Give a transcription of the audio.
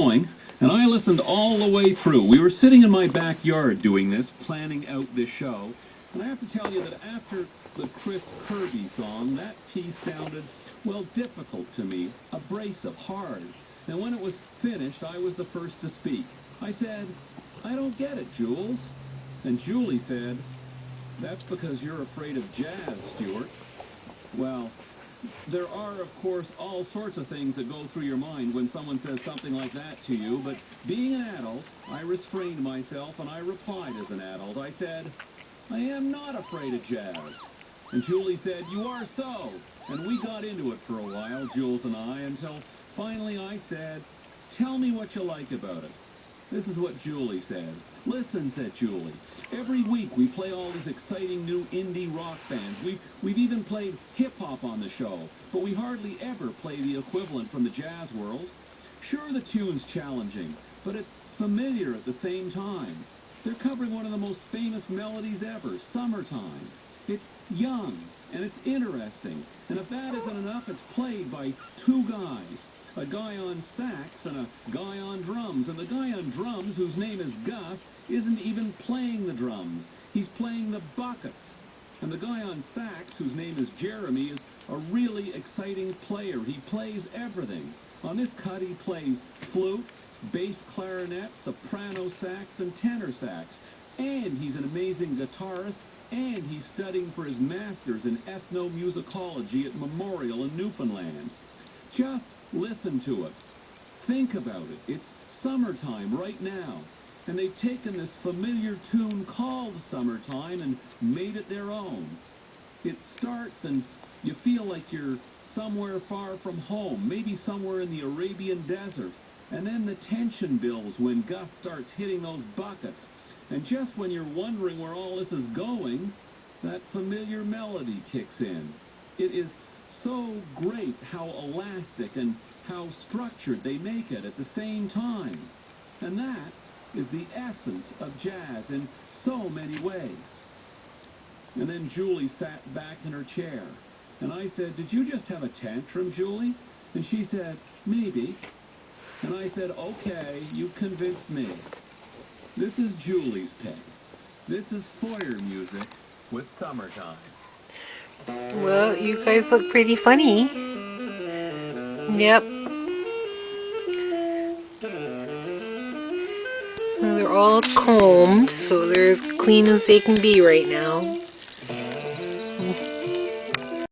going, and I listened all the way through. We were sitting in my backyard doing this, planning out this show, and I have to tell you that after the Chris Kirby song, that piece sounded, well, difficult to me, abrasive, hard. And when it was finished, I was the first to speak. I said, "I don't get it, Jules." And Julie said, "That's because you're afraid of jazz, Stuart." Well, there are, of course, all sorts of things that go through your mind when someone says something like that to you, but being an adult, I restrained myself and I replied as an adult. I said, "I am not afraid of jazz." And Julie said, "You are so." And we got into it for a while, Jules and I, until finally I said, "Tell me what you like about it." This is what Julie said. "Listen," said Julie. "Every week we play all these exciting new indie rock bands. We've even played hip-hop on the show, but we hardly ever play the equivalent from the jazz world. Sure, the tune's challenging, but it's familiar at the same time. They're covering one of the most famous melodies ever, Summertime. It's young, and it's interesting, and if that isn't enough, it's played by two guys. A guy on sax and a guy on drums. And the guy on drums, whose name is Gus, isn't even playing the drums. He's playing the buckets. And the guy on sax, whose name is Jeremy, is a really exciting player. He plays everything. On this cut, he plays flute, bass clarinet, soprano sax, and tenor sax. And he's an amazing guitarist, and he's studying for his master's in ethnomusicology at Memorial in Newfoundland. Just listen to it. Think about it. It's summertime right now. And they've taken this familiar tune called Summertime and made it their own. It starts and you feel like you're somewhere far from home, maybe somewhere in the Arabian desert. And then the tension builds when Gus starts hitting those buckets. And just when you're wondering where all this is going, that familiar melody kicks in. It is so great how elastic and how structured they make it at the same time. And that is the essence of jazz in so many ways. And then Julie sat back in her chair. And I said, "Did you just have a tantrum, Julie?" And she said, "Maybe." And I said, "Okay, you convinced me." This is Julie's pick. This is foyer music with Summertime. Well, you guys look pretty funny. Yep. They're all combed, so they're as clean as they can be right now.